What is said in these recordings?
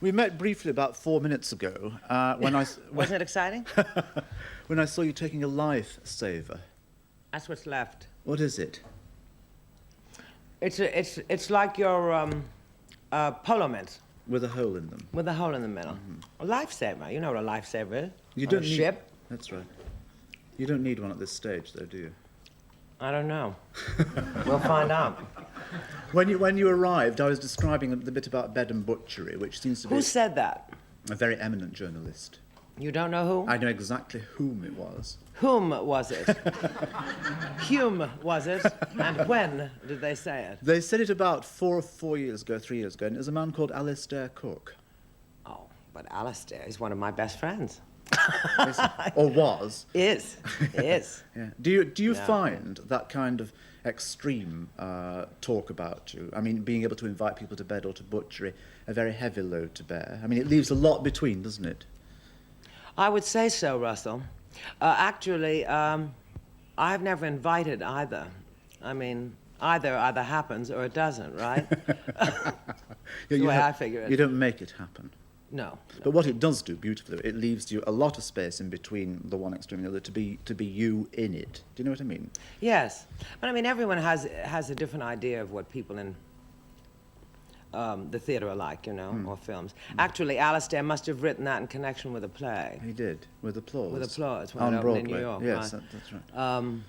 We met briefly about 4 minutes ago when Wasn't it exciting? when I saw you taking a lifesaver. That's what's left. What is it? It's like your polo mints With a hole in them. with a hole in the middle. A lifesaver. You know what a lifesaver is? You On don't a need. ship. That's right. You don't need one at this stage, though, do you? I don't know. We'll find out. When you arrived, I was describing the bit about bed and butchery, which seems to be Who said that? a very eminent journalist. You don't know who? I know exactly whom it was. Whom was it? Hume was it? And when did they say it? They said it about 3 years ago, and it was a man called Alistair Cooke. Oh, but Alistair is one of my best friends. Or was. Is. Yeah. Do you Yeah. find that kind of extreme talk about you, I mean, being able to invite people to bed or to butchery, a very heavy load to bear? I mean, it leaves a lot between, doesn't it? I would say so, Russell. Actually, I've never invited either. I mean, either happens or it doesn't, right? That's the way I figure it. You don't make it happen. No. But what it does do beautifully, it leaves you a lot of space in between the one extreme and the other to be you in it. Do you know what I mean? Yes. But I mean, everyone has a different idea of what people in the theater are like, you know, or films. Actually, Alistair must have written that in connection with a play. He did, with applause. With applause, when on it opened in Broadway. New York. Yes, right? that's right.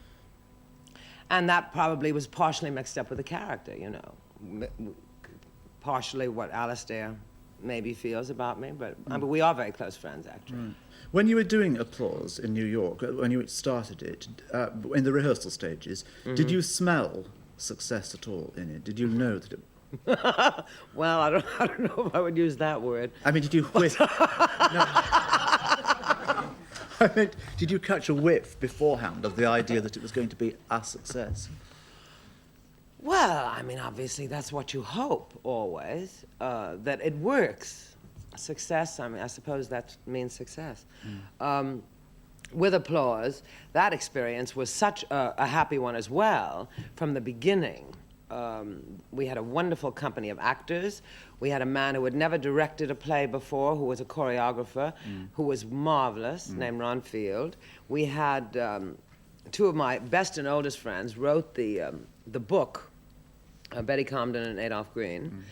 And that probably was partially mixed up with the character, you know. Partially what Alistair maybe feels about me, but I mean, we are very close friends, actually. Right. When you were doing applause in New York, when you started it, in the rehearsal stages, did you smell success at all in it? Did you know that it... Well, I don't know if I would use that word. I mean, did you whiff? No. I mean, did you catch a whiff beforehand of the idea that it was going to be a success? Well, I mean, obviously, that's what you hope, always, that it works. Success, I mean, I suppose that means success. With applause, that experience was such a happy one as well from the beginning. We had a wonderful company of actors. We had a man who had never directed a play before, who was a choreographer, who was marvelous, named Ron Field. We had two of my best and oldest friends wrote the book, Betty Comden and Adolph Green,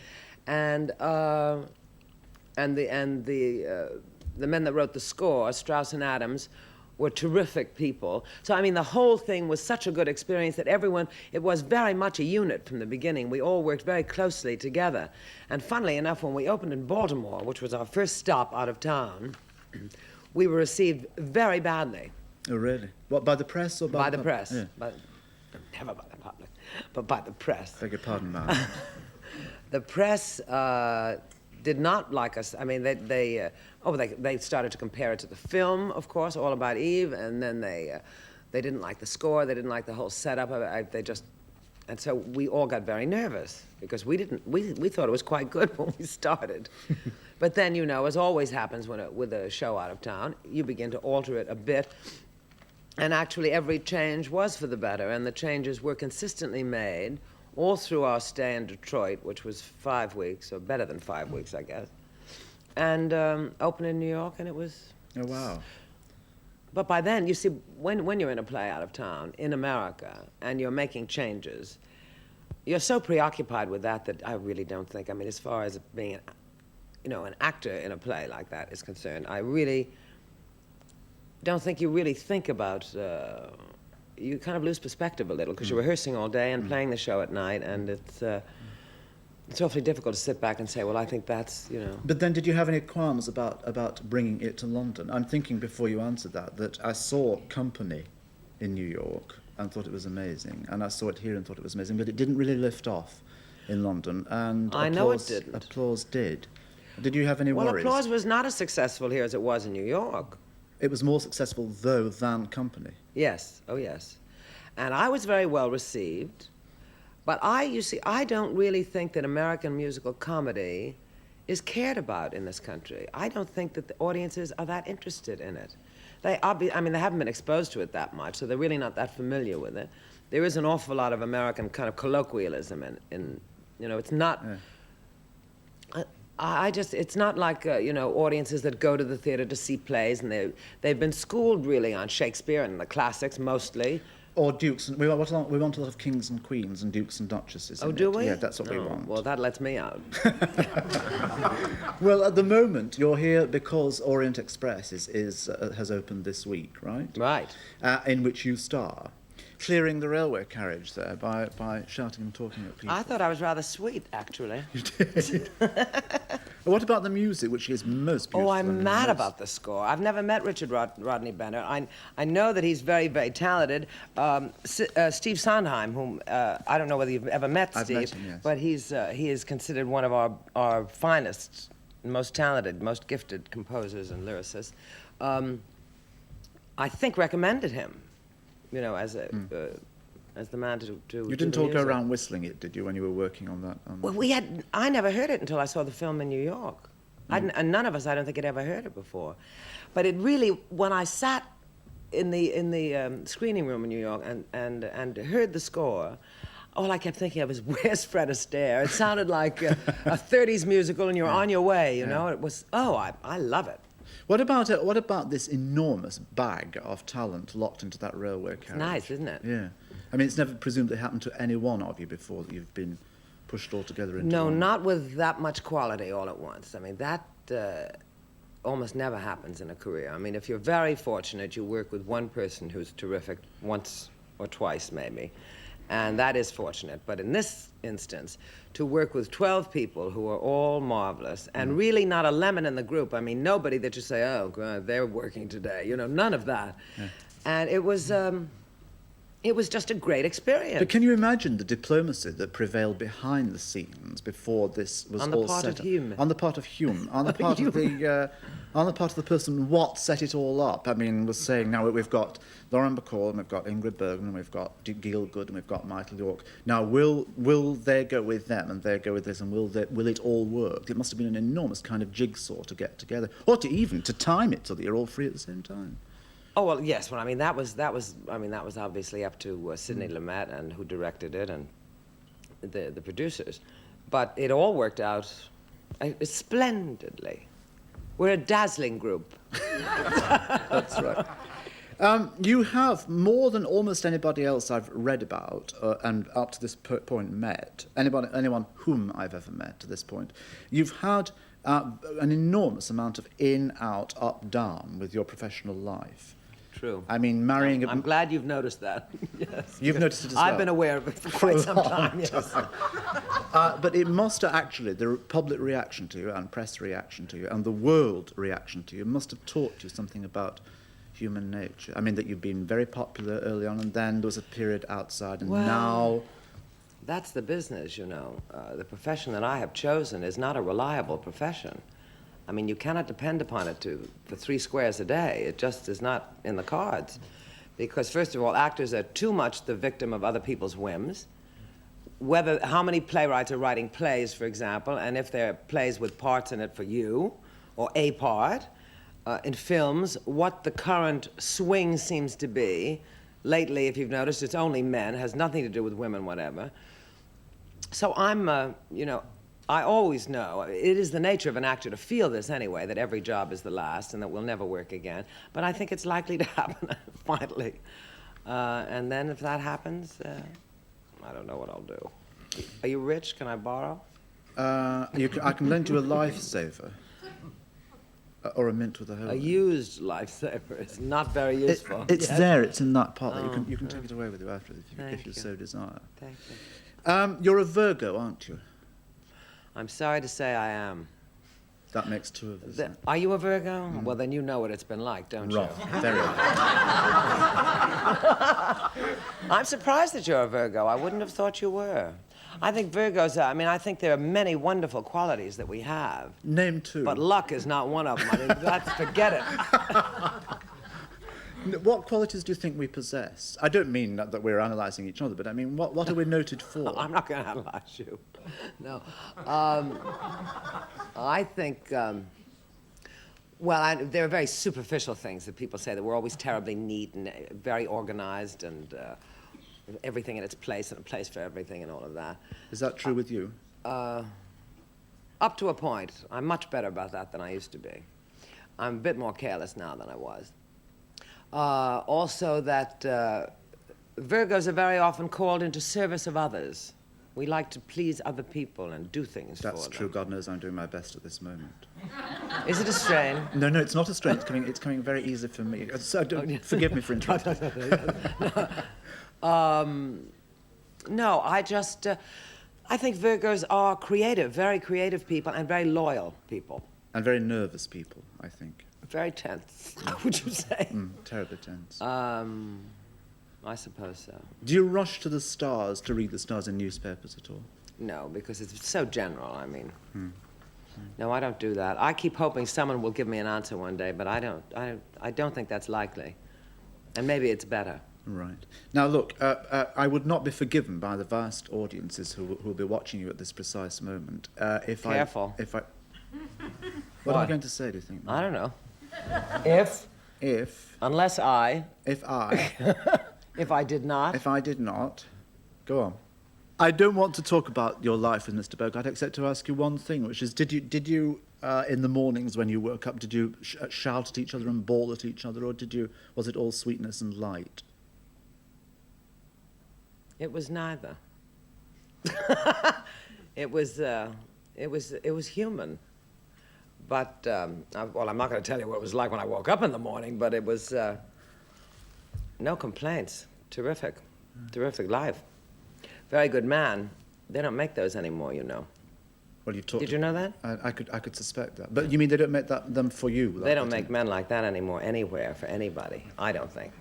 and the men that wrote the score, Strauss and Adams, were terrific people. So, I mean, the whole thing was such a good experience that everyone, it was very much a unit from the beginning. We all worked very closely together. And funnily enough, when we opened in Baltimore, which was our first stop out of town, we were received very badly. Oh, really? What, by the press or by By the press. Yeah. Never by the public, but by the press. Beg your pardon, ma'am. The press did not like us. I mean, they started to compare it to the film, of course, All About Eve, and then they didn't like the score. They didn't like the whole setup of it. And so we all got very nervous because we thought it was quite good when we started. But then, you know, as always happens with a show out of town, you begin to alter it a bit. And actually, every change was for the better, and the changes were consistently made all through our stay in Detroit, which was 5 weeks, or better than 5 weeks, I guess, and opened in New York, and it was... Oh, wow. But by then, you see, when you're in a play out of town, in America, and you're making changes, you're so preoccupied with that I really don't think, I mean, as far as being, an actor in a play like that is concerned, I really don't think you really think about... you kind of lose perspective a little because you're rehearsing all day and playing the show at night, and it's awfully difficult to sit back and say, well, I think that's, But then did you have any qualms about bringing it to London? I'm thinking before you answered that I saw Company in New York and thought it was amazing, and I saw it here and thought it was amazing, but it didn't really lift off in London, and I know it didn't. Applause did. Did you have any Well, worries? Applause was not as successful here as it was in New York. It was more successful, though, than Company. Yes, oh yes. And I was very well received, but I don't really think that American musical comedy is cared about in this country. I don't think that the audiences are that interested in it. They haven't been exposed to it that much, so they're really not that familiar with it. There is an awful lot of American kind of colloquialism in it's not... I just, it's not like, audiences that go to the theater to see plays, and they've been schooled really on Shakespeare and the classics mostly. Or dukes, and we want a lot of kings and queens and dukes and duchesses. Oh, in do it. we? Yeah, that's what we want. Well, that lets me out. Well, at the moment, you're here because Orient Express has opened this week, right? Right. In which you star, clearing the railway carriage there by shouting and talking at people. I thought I was rather sweet, actually. You did. What about the music, which is most beautiful? Oh, I'm mad about the score. I've never met Richard Rodney Bennett. I know that he's very, very talented. Steve Sondheim, whom I don't know whether you've ever met Steve, I've met him, yes. but he is considered one of our finest, most talented, most gifted composers and lyricists. I think recommended him, as the man to You do didn't the all go music. around whistling it, did you, when you were working on that? Well, I never heard it until I saw the film in New York. And none of us, I don't think, had ever heard it before. But it really, when I sat in the screening room in New York and heard the score, all I kept thinking of was, where's Fred Astaire? It sounded like a 30s musical and you're on your way, It was, I love it. What about this enormous bag of talent locked into that railway carriage? It's nice, isn't it? Yeah. I mean, it's never presumably happened to any one of you before that you've been pushed all together into No, one. not with that much quality all at once. I mean, that almost never happens in a career. I mean, if you're very fortunate, you work with one person who's terrific once or twice, maybe. And that is fortunate. But in this instance, to work with 12 people who are all marvelous, and really not a lemon in the group. I mean, nobody that you say, oh, God, they're working today. None of that. Yeah. And it was just a great experience. But can you imagine the diplomacy that prevailed behind the scenes before this was on the all part set of Hume. On the part of Hume. On the part of the person what set it all up. I mean, was saying now we've got Lauren Bacall and we've got Ingrid Bergman and we've got Gielgud and we've got Michael York. Now, will they go with them and they go with this, and will it all work? It must have been an enormous kind of jigsaw to get together, or to time it so that you're all free at the same time. Oh well, yes. Well, I mean that was obviously up to Sidney Lumet and who directed it and the producers, but it all worked out splendidly. We're a dazzling group. That's right. You have more than almost anybody else I've read about and up to this point met. Anyone whom I've ever met to this point. You've had an enormous amount of in, out, up, down with your professional life. True. I mean, marrying... I'm glad you've noticed that. Yes. You've noticed it as well? I've been aware of it for quite some time, yes. But it must have actually, the public reaction to you and press reaction to you and the world reaction to you must have taught you something about human nature. I mean, that you've been very popular early on, and then there was a period outside, and now... That's the business, The profession that I have chosen is not a reliable profession. I mean, you cannot depend upon it for 3 squares a day. It just is not in the cards. Because, first of all, actors are too much the victim of other people's whims. How many playwrights are writing plays, for example, and if they're plays with parts in it for you, or a part, in films, what the current swing seems to be. Lately, if you've noticed, it's only men, has nothing to do with women, whatever. So I always know, it is the nature of an actor to feel this anyway, that every job is the last and that we'll never work again. But I think it's likely to happen, finally. And then if that happens, I don't know what I'll do. Are you rich? Can I borrow? I can lend you a lifesaver. Or a mint with a hole. A used lifesaver. It's not very useful. It's there. It's in that pot. Oh, you can take it away with you after if you so desire. Thank you. You're a Virgo, aren't you? I'm sorry to say I am. That makes 2 of us. Are you a Virgo? Well, then you know what it's been like, don't you? Very. I'm surprised that you're a Virgo. I wouldn't have thought you were. I think Virgos I think there are many wonderful qualities that we have. Name 2. But luck is not one of them. I mean, forget it. What qualities do you think we possess? I don't mean that we're analysing each other, but I mean, what are we noted for? I'm not going to analyse you. No. I think, there are very superficial things that people say, that we're always terribly neat and very organized and everything in its place and a place for everything and all of that. Is that true with you? Up to a point. I'm much better about that than I used to be. I'm a bit more careless now than I was. Also that Virgos are very often called into service of others. We like to please other people and do things for them. That's true. God knows I'm doing my best at this moment. Is it a strain? No, it's not a strain. It's coming very easy for me. So forgive me for interrupting. No, I think Virgos are creative, very creative people and very loyal people. And very nervous people, I think. Very tense, would you say? Terribly tense. I suppose so. Do you rush to the stars to read the stars in newspapers at all? No, because it's so general, I mean. No, I don't do that. I keep hoping someone will give me an answer one day, but I don't think that's likely. And maybe it's better. Right. Now, look, I would not be forgiven by the vast audiences who will be watching you at this precise moment if Careful. What am I going to say, do you think? I don't know. Unless I... If I... If I did not... If I did not... Go on. I don't want to talk about your life with Mr. Bogart, except to ask you one thing, which is, did you in the mornings when you woke up, did you shout at each other and bawl at each other, or was it all sweetness and light? It was neither. It was human. But, well, I'm not going to tell you what it was like when I woke up in the morning, but it was no complaints. Terrific. Terrific life. Very good man. They don't make those anymore, you know. Well, you've talked. Did you know that? I could suspect that. But you mean they don't make them for you? They don't make men like that anymore, anywhere, for anybody. I don't think.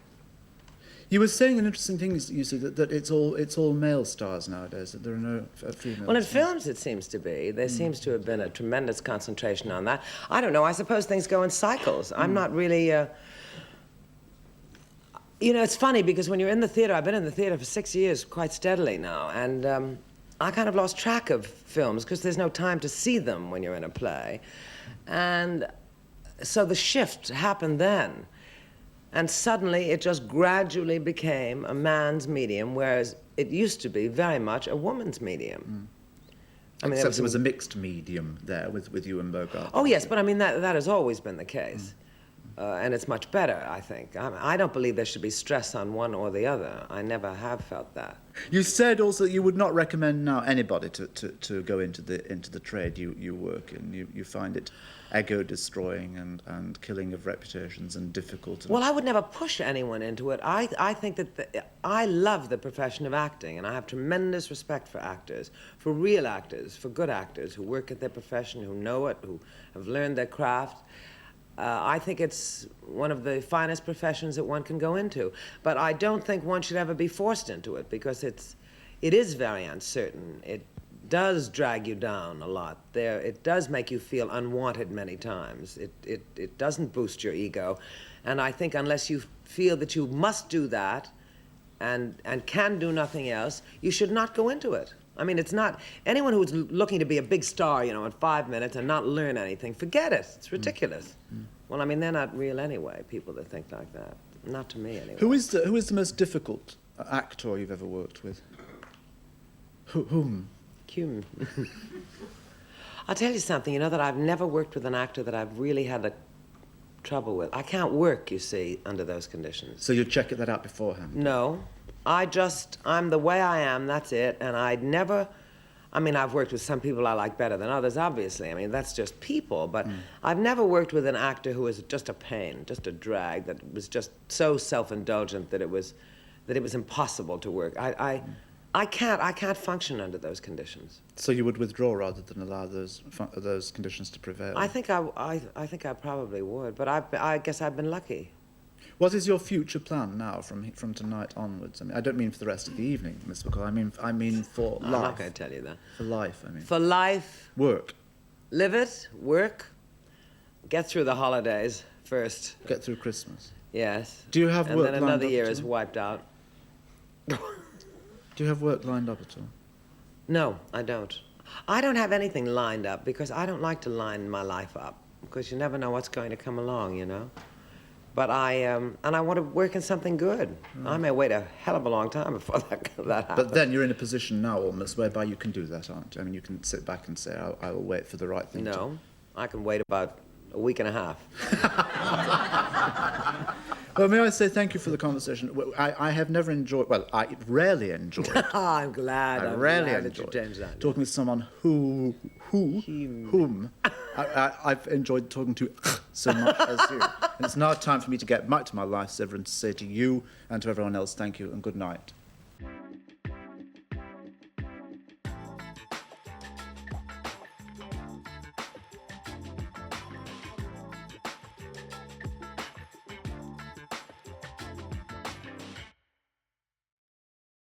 You were saying an interesting thing, you see, that it's all male stars nowadays, that there are no female Well, in stars. films it seems to be. There seems to have been a tremendous concentration on that. I don't know, I suppose things go in cycles. I'm not really... You know, it's funny, because when you're in the theater, I've been in the theater for 6 years quite steadily now, and I kind of lost track of films, because there's no time to see them when you're in a play. And so the shift happened then. And suddenly, it just gradually became a man's medium, whereas it used to be very much a woman's medium. I mean, Except there was a mixed medium there with you and Bogart. Oh, yes, but I mean, that has always been the case. And it's much better, I think. I don't believe there should be stress on one or the other. I never have felt that. You said also that you would not recommend now anybody to go into the trade you work in. You find it ego-destroying and killing of reputations and difficult. Well, I would never push anyone into it. I think that I love the profession of acting, and I have tremendous respect for actors, for real actors, for good actors who work at their profession, who know it, who have learned their craft. I think it's one of the finest professions that one can go into. But I don't think one should ever be forced into it, because it is very uncertain. It does drag you down a lot. It does make you feel unwanted many times. It doesn't boost your ego. And I think unless you feel that you must do that and can do nothing else, you should not go into it. I mean, it's not... Anyone who's looking to be a big star, you know, in 5 minutes and not learn anything, forget it. It's ridiculous. Well, I mean, they're not real anyway, people that think like that. Not to me, anyway. Who is the most difficult actor you've ever worked with? Whom? Hume. I'll tell you something, you know, that I've never worked with an actor that I've really had the trouble with. I can't work, you see, under those conditions. So you check that out beforehand? No. I'm the way I am, that's it, and I'd never... I mean, I've worked with some people I like better than others, obviously. I mean, that's just people, but I've never worked with an actor who was just a pain, just a drag, that was just so self-indulgent that it was impossible to work. I can't function under those conditions. So you would withdraw rather than allow those conditions to prevail? I think I probably would, but I guess I've been lucky. What is your future plan now from tonight onwards? I mean, I don't mean for the rest of the evening, Miss Bacall. I mean for life. I'm not going to tell you that. For life, I mean. For life. Work. Live it, work, get through the holidays first. Get through Christmas. Yes. Do you have work And then lined another up year at is all? wiped out. Do you have work lined up at all? No, I don't. I don't have anything lined up because I don't like to line my life up, because you never know what's going to come along, you know. But I want to work in something good. I may wait a hell of a long time before that happens. But then you're in a position now almost whereby you can do that, aren't you? I mean, you can sit back and say, I will wait for the right thing to... No, I can wait about a week and a half. Well, may I say thank you for the conversation. I have never enjoyed, well, I rarely enjoyed. I'm glad. I I'm rarely glad enjoyed that you changed that. talking with someone whom I've enjoyed talking to so much as you. And it's now time for me to get back to my life, Severin, to say to you and to everyone else, thank you and good night.